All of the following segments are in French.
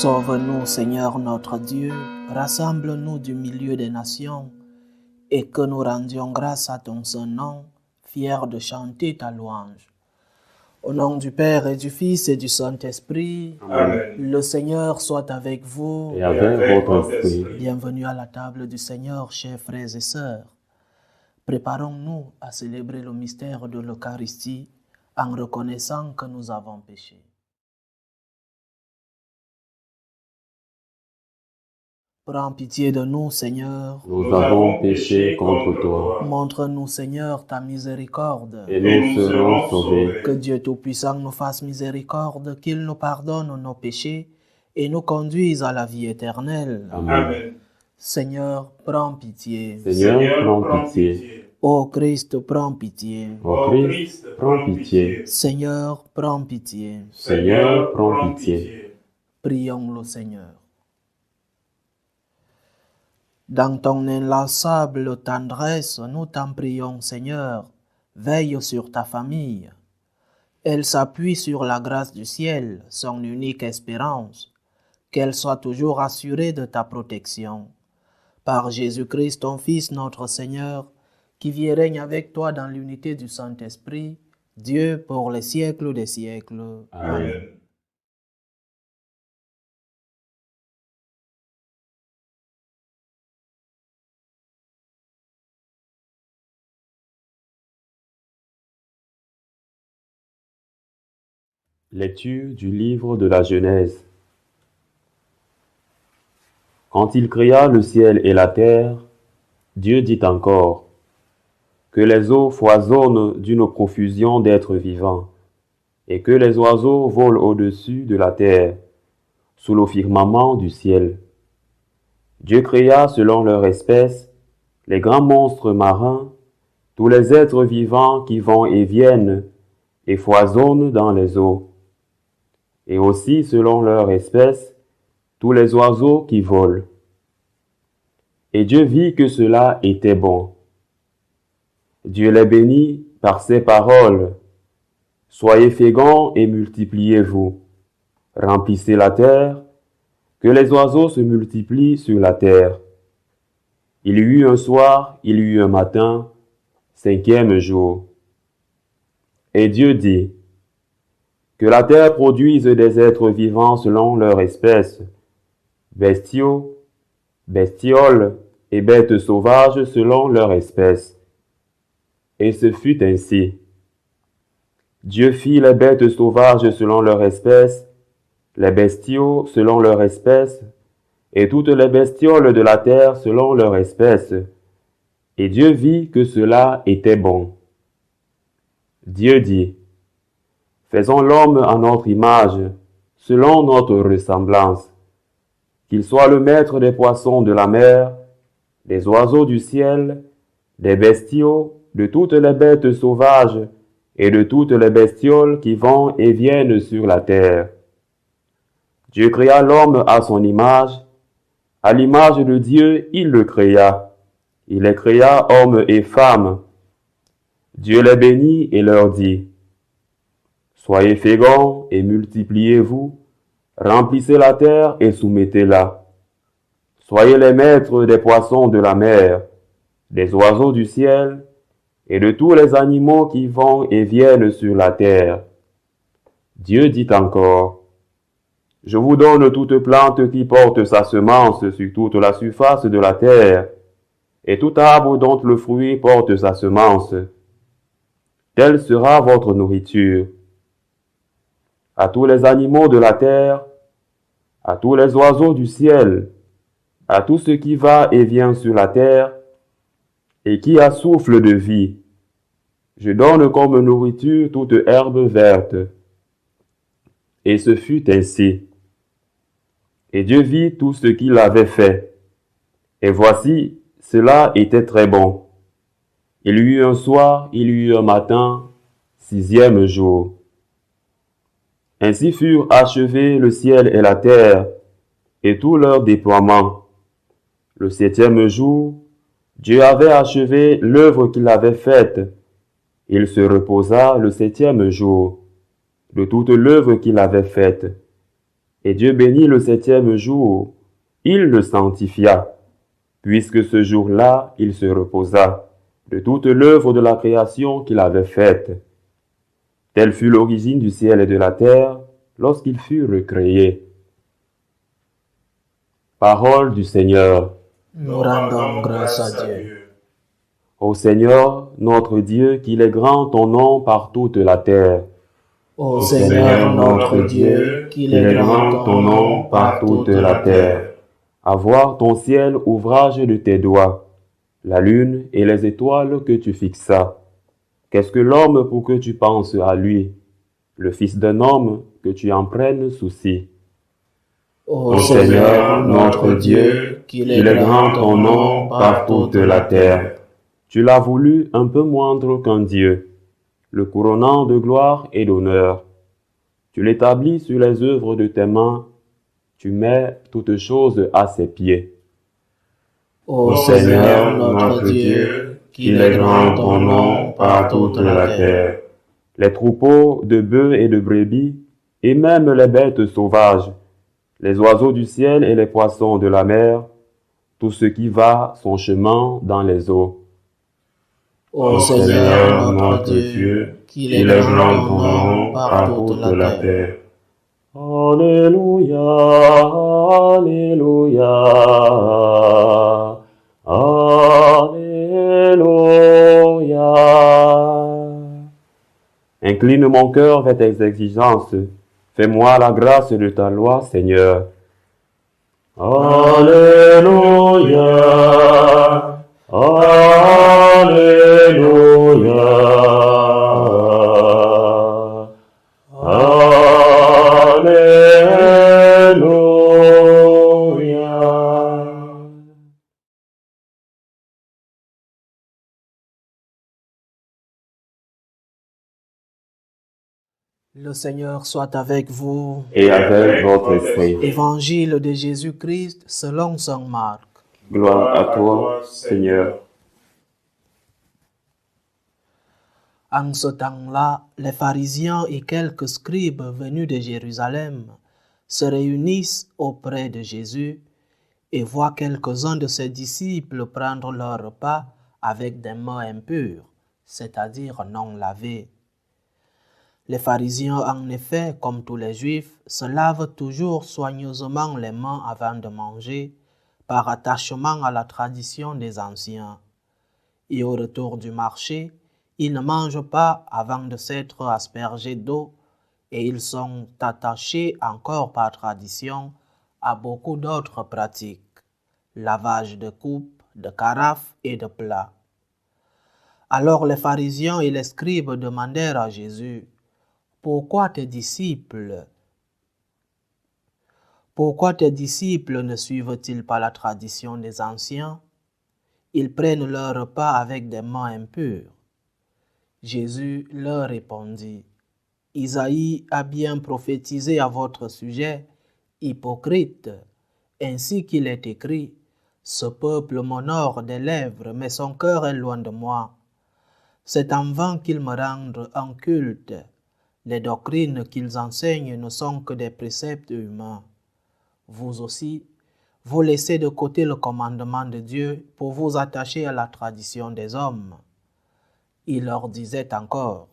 Sauve-nous, Seigneur notre Dieu, rassemble-nous du milieu des nations, et que nous rendions grâce à ton saint nom, fiers de chanter ta louange. Au nom du Père et du Fils et du Saint-Esprit, Amen. Le Seigneur soit avec vous. Et avec votre esprit. Bienvenue à la table du Seigneur, chers frères et sœurs. Préparons-nous à célébrer le mystère de l'Eucharistie en reconnaissant que nous avons péché. Prends pitié de nous, Seigneur. Nous avons péché contre toi, Montre-nous, Seigneur, ta miséricorde. et nous serons sauvés. Que Dieu Tout-Puissant nous fasse miséricorde, qu'il nous pardonne nos péchés et nous conduise à la vie éternelle. Amen. Seigneur, prends pitié. Seigneur, prends pitié. Ô Christ, prends pitié. Ô Christ, prends pitié. Seigneur, prends pitié. Seigneur, prends pitié. Prions le Seigneur. Dans ton inlassable tendresse, nous t'en prions, Seigneur, veille sur ta famille. Elle s'appuie sur la grâce du ciel, son unique espérance, qu'elle soit toujours assurée de ta protection. Par Jésus-Christ, ton Fils, notre Seigneur, qui vit et règne avec toi dans l'unité du Saint-Esprit, Dieu pour les siècles des siècles. Amen. Lecture du livre de la Genèse. Quand il créa le ciel et la terre, Dieu dit encore, que les eaux foisonnent d'une profusion d'êtres vivants, et que les oiseaux volent au-dessus de la terre, sous le firmament du ciel. Dieu créa selon leur espèce les grands monstres marins, tous les êtres vivants qui vont et viennent et foisonnent dans les eaux, et aussi selon leur espèce tous les oiseaux qui volent. Et Dieu vit que cela était bon. Dieu les bénit par ces paroles. Soyez féconds et multipliez-vous. Remplissez la terre, que les oiseaux se multiplient sur la terre. Il y eut un soir, il y eut un matin, 5e jour. Et Dieu dit, que la terre produise des êtres vivants selon leur espèce, bestiaux, bestioles et bêtes sauvages selon leur espèce. Et ce fut ainsi. Dieu fit les bêtes sauvages selon leur espèce, les bestiaux selon leur espèce, et toutes les bestioles de la terre selon leur espèce. Et Dieu vit que cela était bon. Dieu dit, faisons l'homme à notre image, selon notre ressemblance, qu'il soit le maître des poissons de la mer, des oiseaux du ciel, des bestiaux, de toutes les bêtes sauvages et de toutes les bestioles qui vont et viennent sur la terre. Dieu créa l'homme à son image, à l'image de Dieu il le créa, il les créa hommes et femmes. Dieu les bénit et leur dit, soyez féconds et multipliez-vous, remplissez la terre et soumettez-la. Soyez les maîtres des poissons de la mer, des oiseaux du ciel, et de tous les animaux qui vont et viennent sur la terre. Dieu dit encore, je vous donne toute plante qui porte sa semence sur toute la surface de la terre, et tout arbre dont le fruit porte sa semence. Telle sera votre nourriture. À tous les animaux de la terre, à tous les oiseaux du ciel, à tout ce qui va et vient sur la terre, et qui a souffle de vie. Je donne comme nourriture toute herbe verte. Et ce fut ainsi. Et Dieu vit tout ce qu'il avait fait. Et voici, cela était très bon. Il y eut un soir, il y eut un matin, 6e jour. Ainsi furent achevés le ciel et la terre, et tout leur déploiement. Le 7e jour, Dieu avait achevé l'œuvre qu'il avait faite. Il se reposa le 7e jour de toute l'œuvre qu'il avait faite. Et Dieu bénit le septième jour. Il le sanctifia, puisque ce jour-là, il se reposa de toute l'œuvre de la création qu'il avait faite. Telle fut l'origine du ciel et de la terre lorsqu'ils furent créés. Parole du Seigneur. Nous rendons grâce à Dieu. Ô Seigneur, notre Dieu, qu'il est grand ton nom par toute la terre. Ô Seigneur notre Dieu, qu'il est grand ton nom par toute la terre. À voir ton ciel, ouvrage de tes doigts, la lune et les étoiles que tu fixas. Qu'est-ce que l'homme pour que tu penses à lui, le fils d'un homme que tu en prennes souci? Ô Seigneur notre Dieu, qu'il est grand ton nom par toute la terre. Tu l'as voulu un peu moindre qu'un Dieu, le couronnant de gloire et d'honneur. Tu l'établis sur les œuvres de tes mains, tu mets toutes choses à ses pieds. Ô Seigneur notre Dieu, qu'il est grand ton nom par toute la terre. Les troupeaux de bœufs et de brebis, et même les bêtes sauvages, les oiseaux du ciel et les poissons de la mer, tout ce qui va son chemin dans les eaux. Ô Seigneur notre Dieu, qu'il est grand ton nom par toute la terre. Alléluia, Alléluia, Alléluia. Incline mon cœur vers tes exigences. Fais-moi la grâce de ta loi, Seigneur. Alléluia, Alléluia, Alléluia. Le Seigneur soit avec vous. Et avec votre esprit. Évangile de Jésus-Christ selon saint Marc. Gloire à toi, Seigneur. En ce temps-là, les pharisiens et quelques scribes venus de Jérusalem se réunissent auprès de Jésus et voient quelques-uns de ses disciples prendre leur repas avec des mains impures, c'est-à-dire non lavées. Les pharisiens, en effet, comme tous les juifs, se lavent toujours soigneusement les mains avant de manger, par attachement à la tradition des anciens. Et au retour du marché, ils ne mangent pas avant de s'être aspergés d'eau, et ils sont attachés encore par tradition à beaucoup d'autres pratiques, lavage de coupes, de carafes et de plats. Alors les pharisiens et les scribes demandèrent à Jésus: Pourquoi tes disciples ne suivent-ils pas la tradition des anciens? Ils prennent leur repas avec des mains impures. Jésus leur répondit: Isaïe a bien prophétisé à votre sujet, hypocrite, ainsi qu'il est écrit: Ce peuple m'honore des lèvres, mais son cœur est loin de moi. C'est en vain qu'ils me rendent un culte. Les doctrines qu'ils enseignent ne sont que des préceptes humains. Vous aussi, vous laissez de côté le commandement de Dieu pour vous attacher à la tradition des hommes. Il leur disait encore: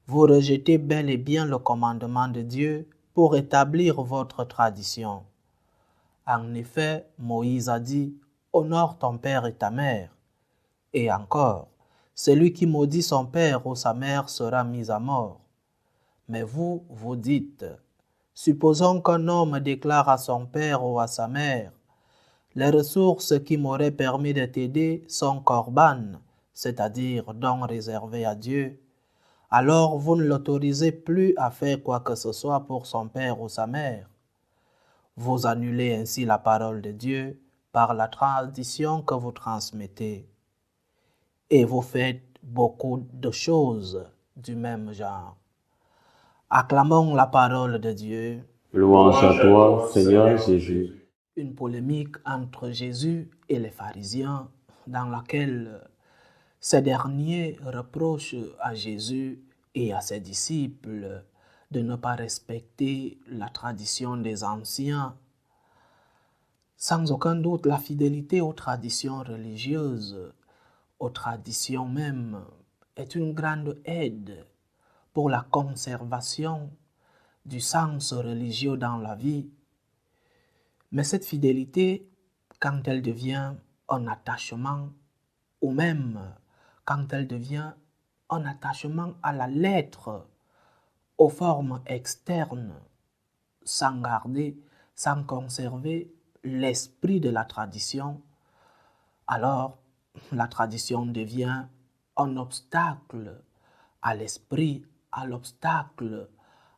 Vous rejetez bel et bien le commandement de Dieu pour établir votre tradition. En effet, Moïse a dit: Honore ton père et ta mère. Et encore, celui qui maudit son père ou sa mère sera mis à mort. Mais vous, vous dites: Supposons qu'un homme déclare à son père ou à sa mère: Les ressources qui m'auraient permis de t'aider sont corbanes, c'est-à-dire dons réservés à Dieu. Alors vous ne l'autorisez plus à faire quoi que ce soit pour son père ou sa mère. Vous annulez ainsi la parole de Dieu par la tradition que vous transmettez. Et vous faites beaucoup de choses du même genre. Acclamons la parole de Dieu. Louange à toi, Seigneur Jésus. Une polémique entre Jésus et les pharisiens dans laquelle ces derniers reprochent à Jésus et à ses disciples de ne pas respecter la tradition des anciens. Sans aucun doute, la fidélité aux traditions religieuses, aux traditions même, est une grande aide pour la conservation du sens religieux dans la vie. Mais cette fidélité, quand elle devient un attachement, ou même quand elle devient un attachement à la lettre, aux formes externes, sans garder, sans conserver l'esprit de la tradition, alors la tradition devient un obstacle à l'esprit, à l'obstacle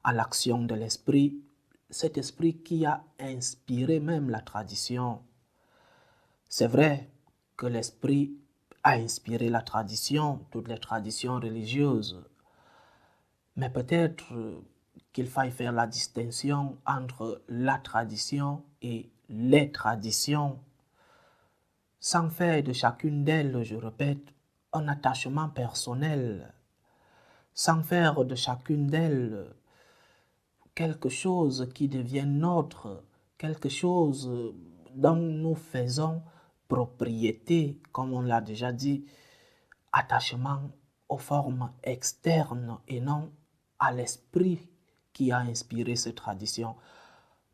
à l'action de l'esprit, cet esprit qui a inspiré même la tradition. C'est vrai que l'esprit a inspiré la tradition, toutes les traditions religieuses, mais peut-être qu'il faille faire la distinction entre la tradition et les traditions, sans faire de chacune d'elles, je répète, un attachement personnel, sans faire de chacune d'elles quelque chose qui devienne nôtre, quelque chose dont nous faisons propriété, comme on l'a déjà dit, attachement aux formes externes et non à l'esprit qui a inspiré ces traditions.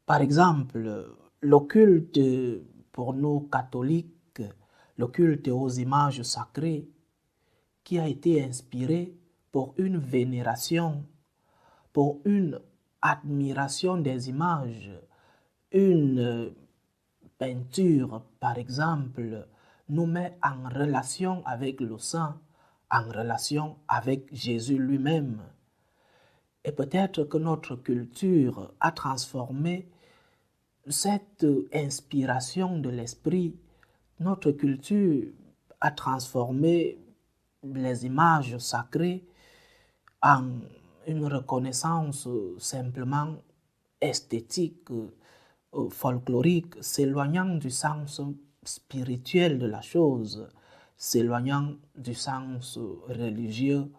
Par exemple, le culte pour nous catholiques, le culte aux images sacrées, qui a été inspiré pour une vénération, pour une admiration des images, une peinture, par exemple, nous met en relation avec le saint, en relation avec Jésus lui-même. Et peut-être que notre culture a transformé cette inspiration de l'esprit. Notre culture a transformé les images sacrées en une reconnaissance simplement esthétique, folklorique, s'éloignant du sens spirituel de la chose, s'éloignant du sens religieux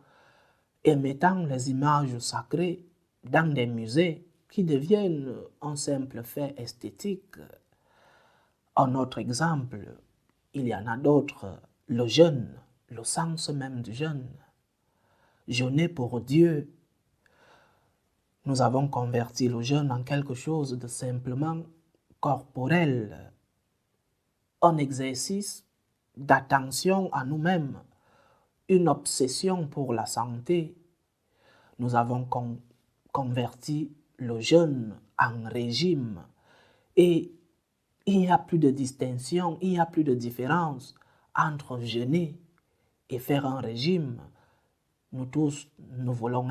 et mettant les images sacrées dans des musées qui deviennent un simple fait esthétique. Un autre exemple, il y en a d'autres, le jeûne, le sens même du jeûne. Jeûner pour Dieu. Nous avons converti le jeûne en quelque chose de simplement corporel, un exercice d'attention à nous-mêmes, une obsession pour la santé. Nous avons converti le jeûne en régime et il n'y a plus de distinction, il n'y a plus de différence entre jeûner et faire un régime. Nous tous, nous voulons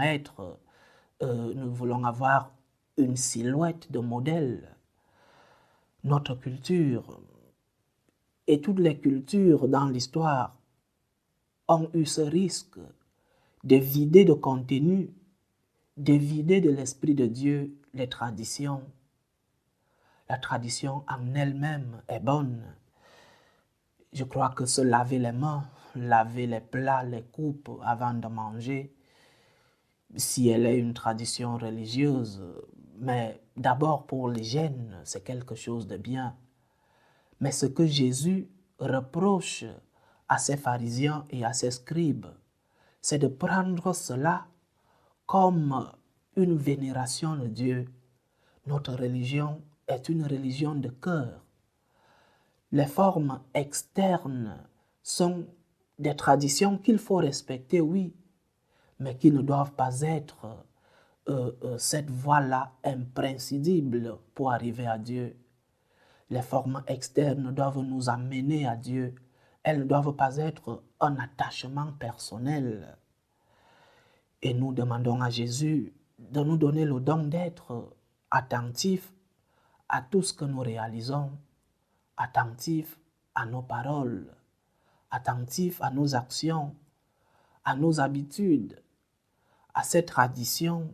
avoir une silhouette de modèle. Notre culture et toutes les cultures dans l'histoire ont eu ce risque de vider de contenu, de vider de l'Esprit de Dieu les traditions. La tradition en elle-même est bonne. Je crois que se laver les mains, laver les plats, les coupes avant de manger, si elle est une tradition religieuse, mais d'abord pour l'hygiène, c'est quelque chose de bien. Mais ce que Jésus reproche à ses pharisiens et à ses scribes, c'est de prendre cela comme une vénération de Dieu. Notre religion est une religion de cœur. Les formes externes sont des traditions qu'il faut respecter, oui, mais qui ne doivent pas être cette voie-là imprescindible pour arriver à Dieu. Les formes externes doivent nous amener à Dieu. Elles ne doivent pas être un attachement personnel. Et nous demandons à Jésus de nous donner le don d'être attentifs à tout ce que nous réalisons, attentifs à nos paroles, attentifs à nos actions, à nos habitudes, à ces traditions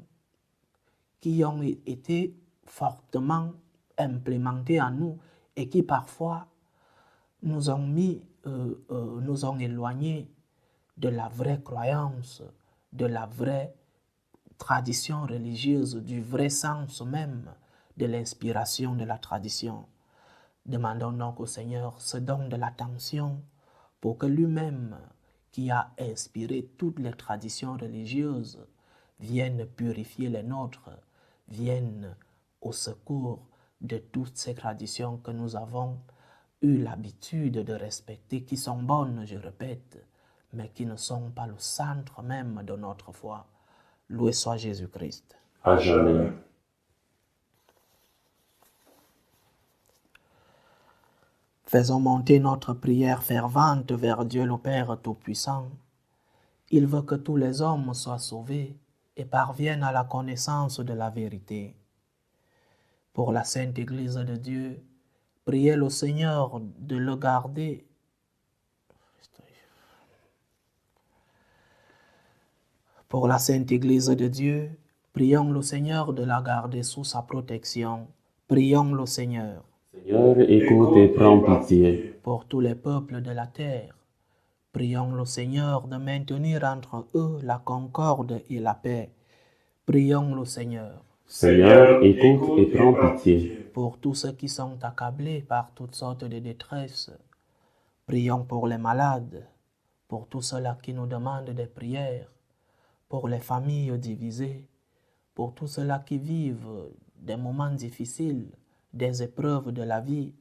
qui ont été fortement implémentées en nous et qui parfois nous ont éloignés de la vraie croyance, de la vraie tradition religieuse du vrai sens même de l'inspiration de la tradition. Demandons donc au Seigneur ce don de l'attention pour que lui-même, qui a inspiré toutes les traditions religieuses, vienne purifier les nôtres, vienne au secours de toutes ces traditions que nous avons eu l'habitude de respecter, qui sont bonnes, je répète, mais qui ne sont pas le centre même de notre foi. Loué soit Jésus-Christ. À jamais. Faisons monter notre prière fervente vers Dieu le Père Tout-Puissant. Il veut que tous les hommes soient sauvés et parviennent à la connaissance de la vérité. Pour la Sainte Église de Dieu, priez le Seigneur de le garder. Pour la Sainte Église de Dieu, prions le Seigneur de la garder sous sa protection. Prions le Seigneur. Seigneur, écoute et prends pitié. Pour tous les peuples de la terre, prions le Seigneur de maintenir entre eux la concorde et la paix. Prions le Seigneur. Seigneur, écoute et prends pitié. Pour tous ceux qui sont accablés par toutes sortes de détresses, prions pour les malades, pour tous ceux-là qui nous demandent des prières, pour les familles divisées, pour tous ceux-là qui vivent des moments difficiles, des épreuves de la vie,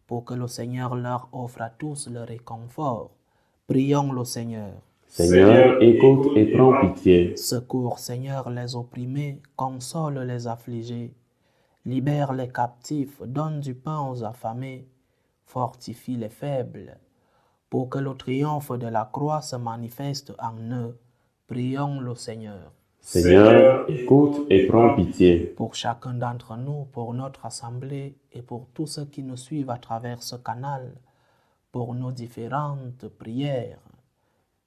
pour que le Seigneur leur offre à tous le réconfort. Prions le Seigneur. Seigneur, écoute et prends pitié. Secours, Seigneur, les opprimés, console les affligés, libère les captifs, donne du pain aux affamés, fortifie les faibles, pour que le triomphe de la croix se manifeste en eux. Prions le Seigneur. Seigneur, écoute et prends pitié. Pour chacun d'entre nous, pour notre assemblée et pour tous ceux qui nous suivent à travers ce canal, pour nos différentes prières,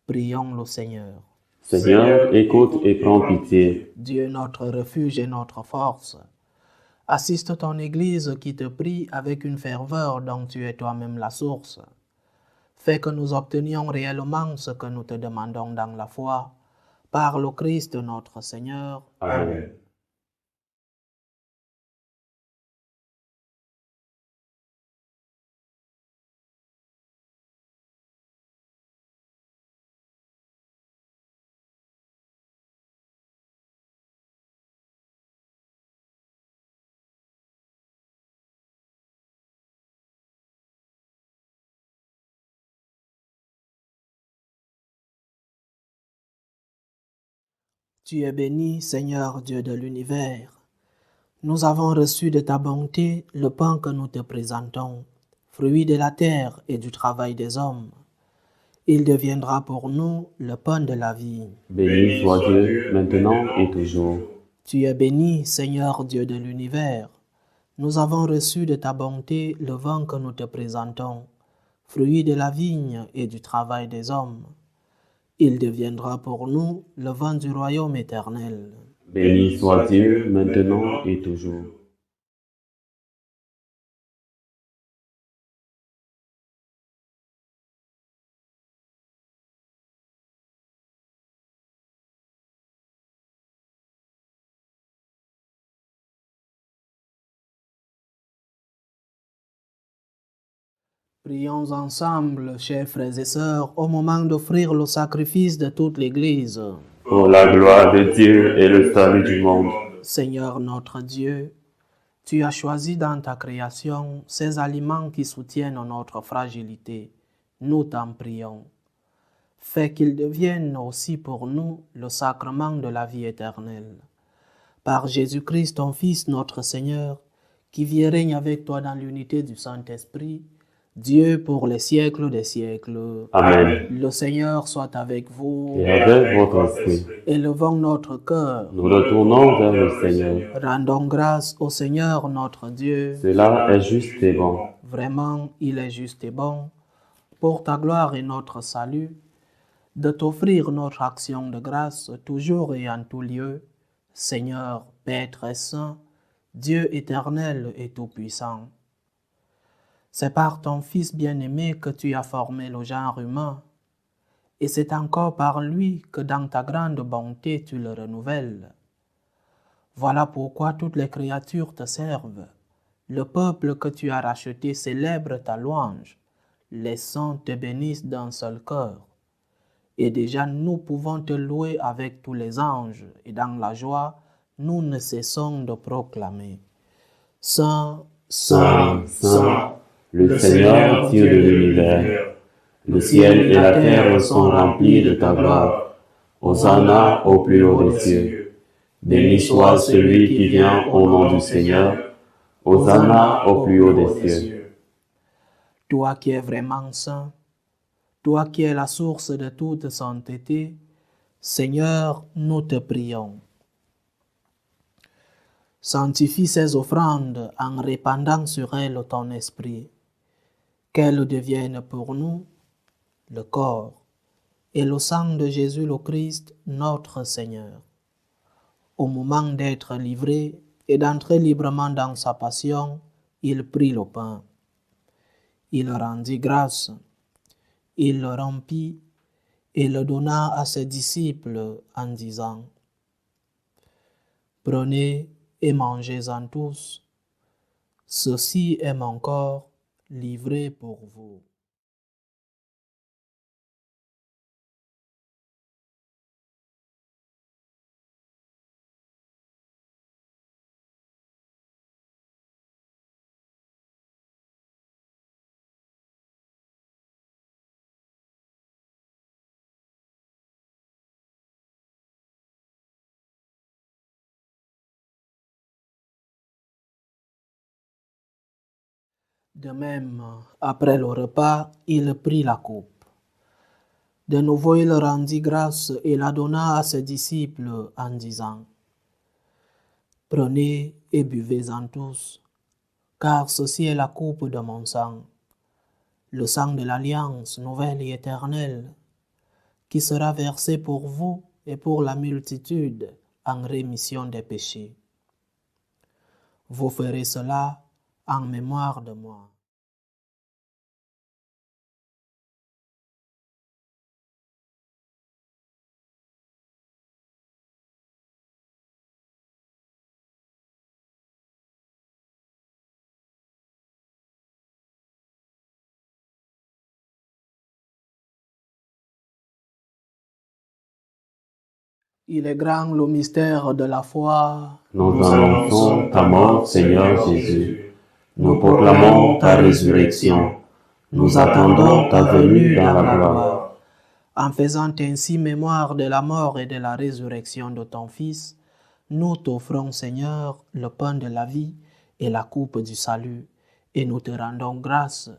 prions le Seigneur. Seigneur, écoute et prends pitié. Dieu notre refuge et notre force, assiste ton Église qui te prie avec une ferveur dont tu es toi-même la source. Fais que nous obtenions réellement ce que nous te demandons dans la foi, par le Christ notre Seigneur. Amen. Tu es béni, Seigneur Dieu de l'univers. Nous avons reçu de ta bonté le pain que nous te présentons, fruit de la terre et du travail des hommes. Il deviendra pour nous le pain de la vie. Béni soit Dieu, maintenant et toujours. Tu es béni, Seigneur Dieu de l'univers. Nous avons reçu de ta bonté le vin que nous te présentons, fruit de la vigne et du travail des hommes. Il deviendra pour nous le vin du royaume éternel. Béni soit Dieu, maintenant et toujours. Prions ensemble, chers frères et sœurs, au moment d'offrir le sacrifice de toute l'Église. Pour la gloire de Dieu et le salut du monde. Seigneur notre Dieu, tu as choisi dans ta création ces aliments qui soutiennent notre fragilité. Nous t'en prions. Fais qu'ils deviennent aussi pour nous le sacrement de la vie éternelle. Par Jésus-Christ, ton Fils, notre Seigneur, qui vit et règne avec toi dans l'unité du Saint-Esprit, Dieu pour les siècles des siècles. Amen. Le Seigneur soit avec vous. Et avec votre esprit, Élevons notre cœur. nous retournons vers le Seigneur. Rendons grâce au Seigneur notre Dieu. Cela est juste et bon. Vraiment, il est juste et bon, pour ta gloire et notre salut, de t'offrir notre action de grâce toujours et en tout lieu, Seigneur, Père très saint, Dieu éternel et tout-puissant. C'est par ton Fils bien-aimé que tu as formé le genre humain, et c'est encore par lui que dans ta grande bonté tu le renouvelles. Voilà pourquoi toutes les créatures te servent. Le peuple que tu as racheté célèbre ta louange. Les saints te bénissent d'un seul cœur. Et déjà nous pouvons te louer avec tous les anges, et dans la joie, nous ne cessons de proclamer. Saint, Saint, Saint, le Seigneur Dieu de l'univers, le ciel et la terre sont remplis de ta gloire. Hosanna au plus haut des cieux. Béni soit celui qui vient au nom du Seigneur. Hosanna au plus haut des cieux. Toi qui es vraiment saint, toi qui es la source de toute sainteté, Seigneur, nous te prions. Sanctifie ces offrandes en répandant sur elles ton esprit, qu'elles deviennent pour nous le corps et le sang de Jésus le Christ, notre Seigneur. Au moment d'être livré et d'entrer librement dans sa passion, il prit le pain. Il rendit grâce, il le rompit et le donna à ses disciples en disant : « Prenez et mangez-en tous, ceci est mon corps livré pour vous. » De même, après le repas, il prit la coupe. De nouveau, il rendit grâce et la donna à ses disciples en disant : « Prenez et buvez-en tous, car ceci est la coupe de mon sang, le sang de l'alliance nouvelle et éternelle, qui sera versé pour vous et pour la multitude en rémission des péchés. Vous ferez cela en mémoire de moi. » Il est grand le mystère de la foi. Nous annonçons ta mort, Seigneur Jésus. Nous proclamons ta résurrection. Nous attendons ta venue dans la gloire. En faisant ainsi mémoire de la mort et de la résurrection de ton Fils, nous t'offrons, Seigneur, le pain de la vie et la coupe du salut, et nous te rendons grâce,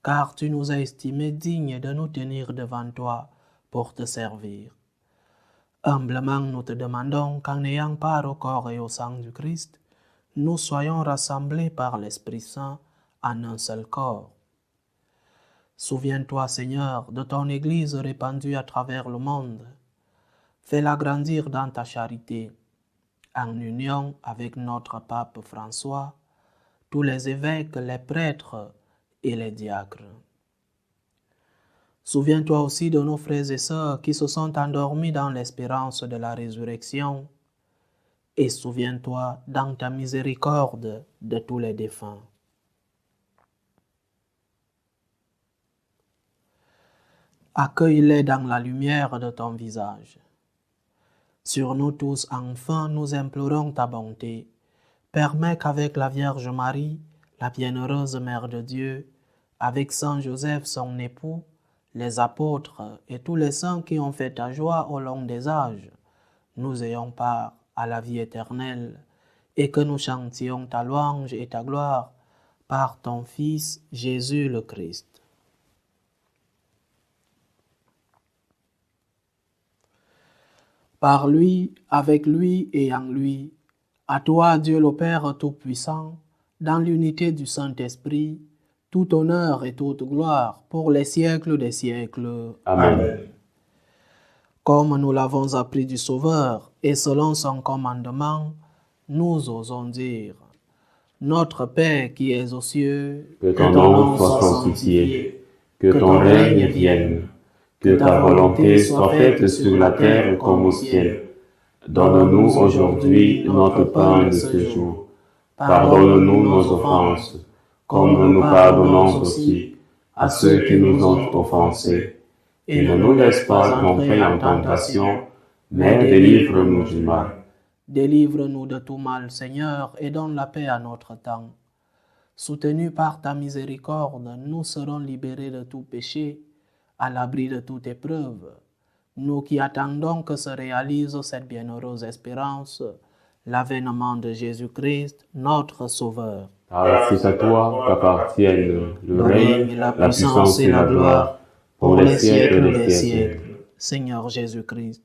car tu nous as estimés dignes de nous tenir devant toi pour te servir. Humblement, nous te demandons qu'en ayant part au corps et au sang du Christ, nous soyons rassemblés par l'Esprit Saint en un seul corps. Souviens-toi, Seigneur, de ton Église répandue à travers le monde. Fais-la grandir dans ta charité, en union avec notre pape François, tous les évêques, les prêtres et les diacres. Souviens-toi aussi de nos frères et sœurs qui se sont endormis dans l'espérance de la résurrection, et souviens-toi dans ta miséricorde de tous les défunts. Accueille-les dans la lumière de ton visage. Sur nous tous, enfin, nous implorons ta bonté. Permets qu'avec la Vierge Marie, la bienheureuse Mère de Dieu, avec Saint Joseph, son époux, les apôtres et tous les saints qui ont fait ta joie au long des âges, nous ayons part à la vie éternelle et que nous chantions ta louange et ta gloire par ton Fils Jésus le Christ. Par lui, avec lui et en lui, à toi, Dieu le Père Tout-Puissant, dans l'unité du Saint-Esprit, tout honneur et toute gloire pour les siècles des siècles. Amen. Comme nous l'avons appris du Sauveur et selon son commandement, nous osons dire : Notre Père qui es aux cieux, Que ton nom soit sanctifié, que ton règne vienne, que ta volonté soit faite sur la terre comme au ciel. Donne-nous aujourd'hui notre pain de ce jour. Pardonne-nous nos offenses, comme nous pardonnons aussi à ceux qui nous ont offensés. Et ne nous laisse pas entrer en tentation, mais délivre-nous du mal. Délivre-nous de tout mal, Seigneur, et donne la paix à notre temps. Soutenus par ta miséricorde, nous serons libérés de tout péché, à l'abri de toute épreuve. Nous qui attendons que se réalise cette bienheureuse espérance, l'avènement de Jésus-Christ, notre Sauveur. Car c'est à toi qu'appartiennent le règne, la puissance et la gloire, pour les siècles des siècles. Seigneur Jésus-Christ,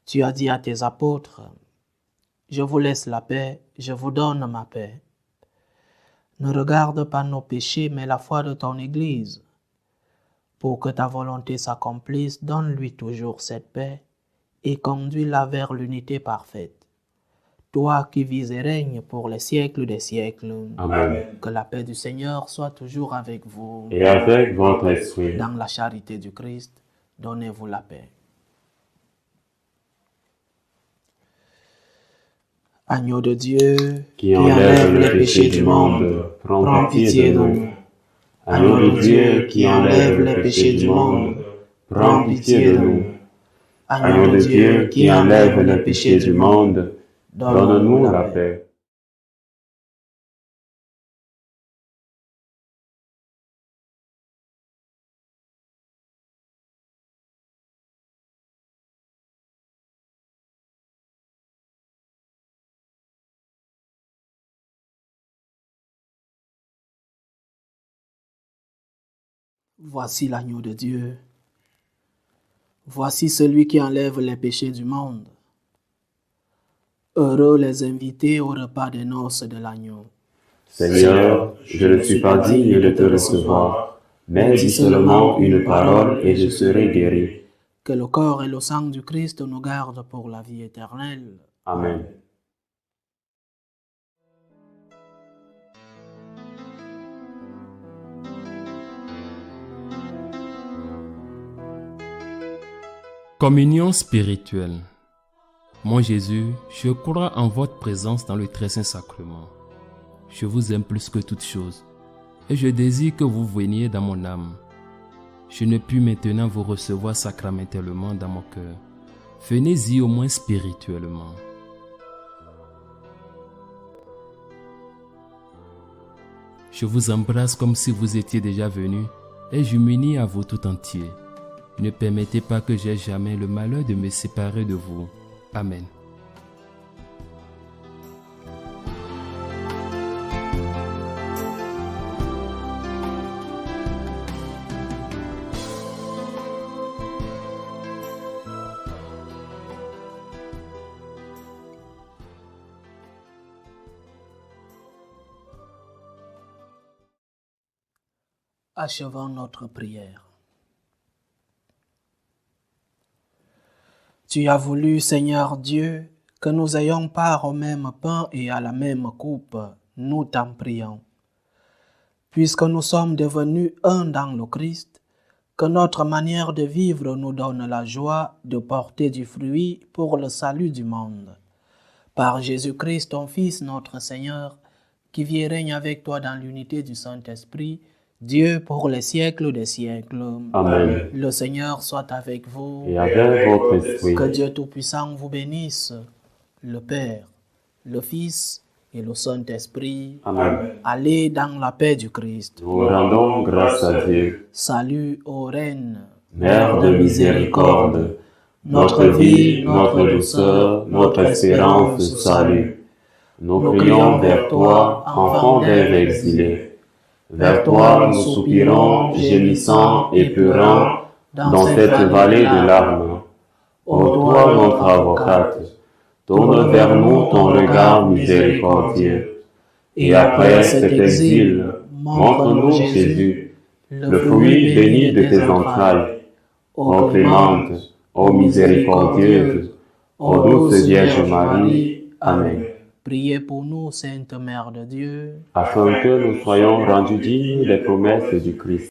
tu as dit à tes apôtres, « Je vous laisse la paix, je vous donne ma paix. » Ne regarde pas nos péchés, mais la foi de ton Église. Pour que ta volonté s'accomplisse, donne-lui toujours cette paix et conduis-la vers l'unité parfaite. Toi qui vis et règnes pour les siècles des siècles. Amen. Que la paix du Seigneur soit toujours avec vous. Et avec votre esprit. Dans la charité du Christ, donnez-vous la paix. Agneau de Dieu, qui enlève les péchés du monde, prends pitié de nous. Agneau de Dieu, qui enlève les péchés du monde, prends pitié de nous. Agneau de Dieu, qui enlève les péchés du monde, donne-nous la paix. Voici l'agneau de Dieu. Voici celui qui enlève les péchés du monde. Heureux les invités au repas des noces de l'agneau. Seigneur, je ne suis pas digne de te recevoir, mais dis seulement une parole et je serai guéri. Que le corps et le sang du Christ nous gardent pour la vie éternelle. Amen. Communion spirituelle. Mon Jésus, je crois en votre présence dans le très saint sacrement. Je vous aime plus que toute chose et je désire que vous veniez dans mon âme. Je ne puis maintenant vous recevoir sacramentellement dans mon cœur. Venez-y au moins spirituellement. Je vous embrasse comme si vous étiez déjà venu et je m'unis à vous tout entier. Ne permettez pas que j'aie jamais le malheur de me séparer de vous. Amen. Achevons notre prière. Tu as voulu, Seigneur Dieu, que nous ayons part au même pain et à la même coupe, nous t'en prions. Puisque nous sommes devenus un dans le Christ, que notre manière de vivre nous donne la joie de porter du fruit pour le salut du monde. Par Jésus-Christ, ton Fils, notre Seigneur, qui vit et règne avec toi dans l'unité du Saint-Esprit, Dieu pour les siècles des siècles. Amen. Le Seigneur soit avec vous. Et avec votre esprit. Que Dieu Tout-Puissant vous bénisse, le Père, le Fils et le Saint-Esprit. Amen. Allez dans la paix du Christ. Nous rendons grâce à Dieu. Salut ô Reine, Mère de miséricorde, notre vie, notre douceur, notre espérance, salut. Nous prions vers toi, enfant d'Ève exilée. Vers toi, nous soupirons, gémissant et pleurant dans cette vallée de larmes. Ô toi, notre avocate, tourne vers nous ton regard miséricordieux. Et après cet exil, montre-nous Jésus, le fruit béni de tes entrailles. Ô clémente, ô miséricordieuse, ô douce Vierge Marie. Amen. Priez pour nous, Sainte Mère de Dieu, Afin que nous soyons rendus dignes des promesses du Christ.